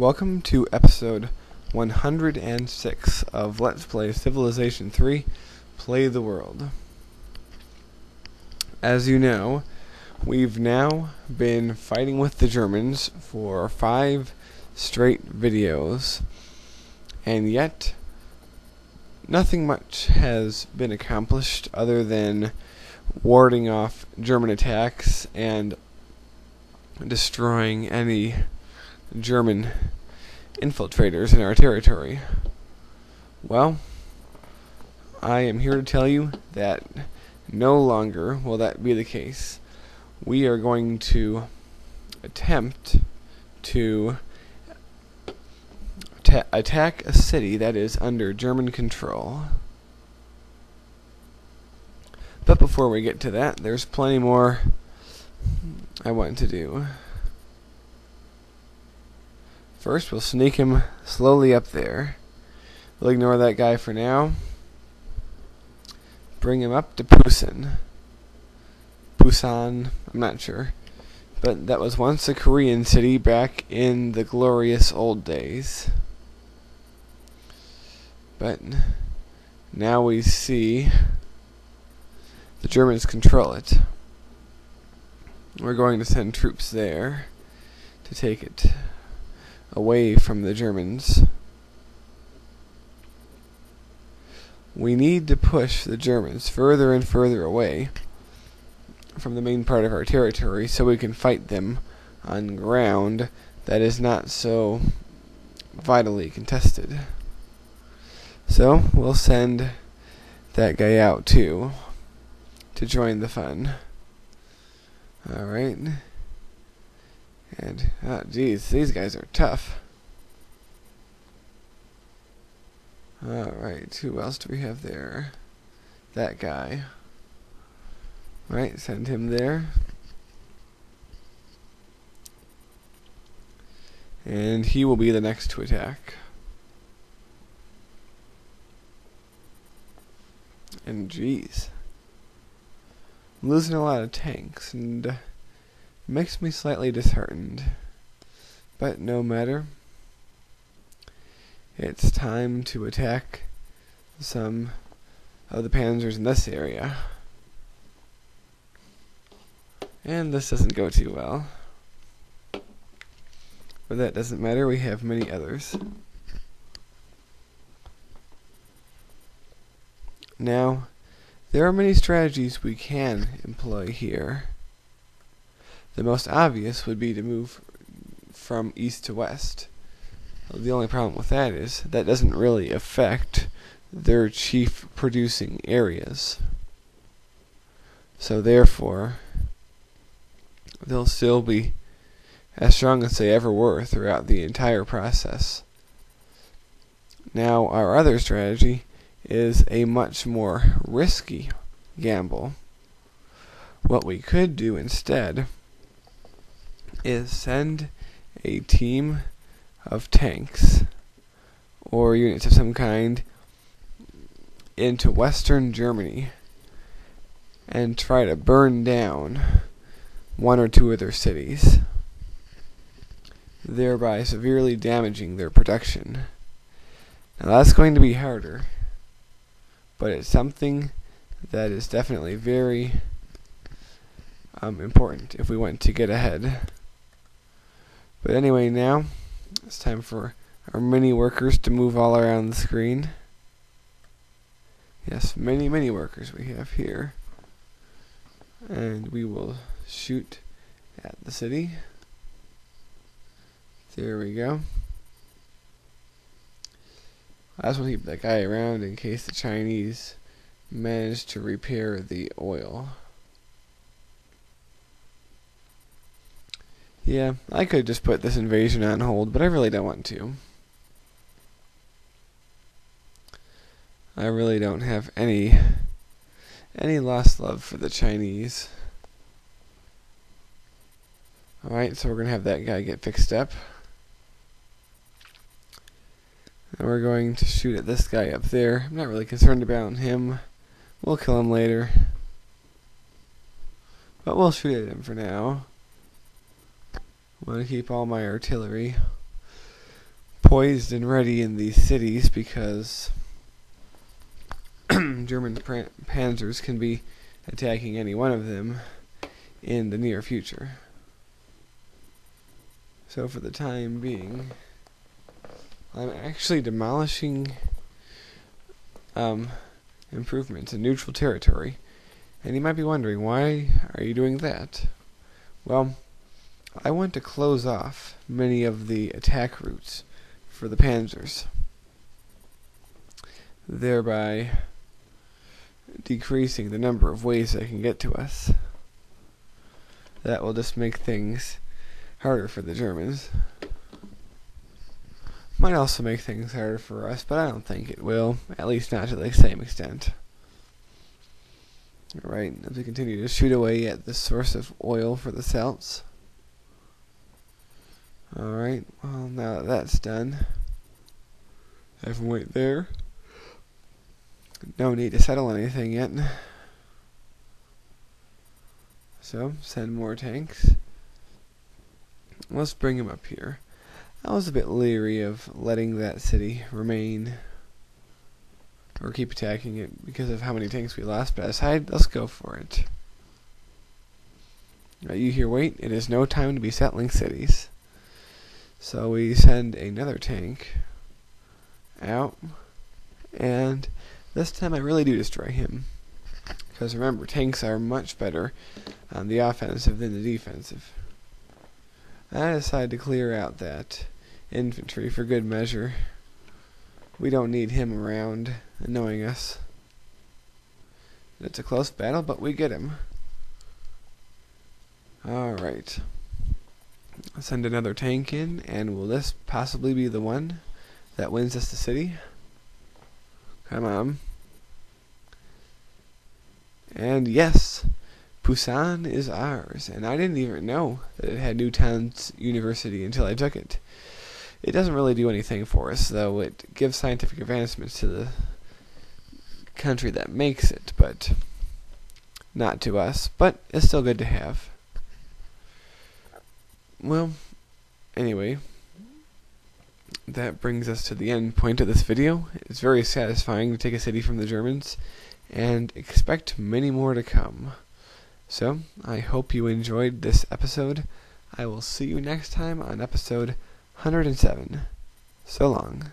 Welcome to episode 106 of Let's Play Civilization 3, Play the World. As you know, we've now been fighting with the Germans for 5 straight videos, and yet nothing much has been accomplished other than warding off German attacks and destroying any German infiltrators in our territory. Well, I am here to tell you that no longer will that be the case. We are going to attempt to attack a city that is under German control. But before we get to that, there's plenty more I want to do. First, we'll sneak him slowly up there. We'll ignore that guy for now. Bring him up to Busan, I'm not sure. But that was once a Korean city back in the glorious old days. But now we see the Germans control it. We're going to send troops there to take it away from the Germans. We need to push the Germans further and further away from the main part of our territory so we can fight them on ground that is not so vitally contested. So we'll send that guy out too to join the fun. Alright. And, geez, these guys are tough. Alright, who else do we have there? That guy. Right, send him there. And he will be the next to attack. And, geez. I'm losing a lot of tanks, and makes me slightly disheartened. But no matter. It's time to attack some of the panzers in this area. And this doesn't go too well. But that doesn't matter, we have many others. Now, there are many strategies we can employ here. The most obvious would be to move from east to west. The only problem with that is that doesn't really affect their chief producing areas. So therefore, they'll still be as strong as they ever were throughout the entire process. Now, our other strategy is a much more risky gamble. What we could do instead is send a team of tanks or units of some kind into western Germany and try to burn down one or two of their cities, thereby severely damaging their production. Now that's going to be harder, but it's something that is definitely very important if we want to get ahead. But anyway, now it's time for our mini workers to move all around the screen. Yes, many workers we have here. And we will shoot at the city. There we go. I just want to keep that guy around in case the Chinese manage to repair the oil. Yeah, I could just put this invasion on hold, but I really don't want to. I really don't have any lost love for the Chinese. Alright, so we're going to have that guy get fixed up. And we're going to shoot at this guy up there. I'm not really concerned about him. We'll kill him later. But we'll shoot at him for now. I want to keep all my artillery. poised and ready in these cities because German panzers can be attacking any one of them in the near future. So for the time being, I'm actually demolishing improvements in neutral territory. And you might be wondering, why are you doing that? Well, I want to close off many of the attack routes for the panzers, thereby decreasing the number of ways they can get to us. That will just make things harder for the Germans. Might also make things harder for us, but I don't think it will, at least not to the same extent. Alright, as we continue to shoot away at the source of oil for the Celts. Alright, well, now that that's done, have them wait there. No need to settle anything yet. So, send more tanks. Let's bring them up here. I was a bit leery of letting that city remain or keep attacking it because of how many tanks we lost, but I decided, let's go for it. You hear, wait, it is no time to be settling cities. So we send another tank out, and this time I really do destroy him. Because remember, tanks are much better on the offensive than the defensive. I decided to clear out that infantry for good measure. We don't need him around annoying us. It's a close battle, but we get him. Alright. I'll send another tank in, and will this possibly be the one that wins us the city? Come on. And yes, Busan is ours, and I didn't even know that it had Newtown's University until I took it. It doesn't really do anything for us, though it gives scientific advancements to the country that makes it, but not to us, but it's still good to have. Well, anyway, that brings us to the end point of this video. It's very satisfying to take a city from the Germans, and expect many more to come. So, I hope you enjoyed this episode. I will see you next time on episode 107. So long.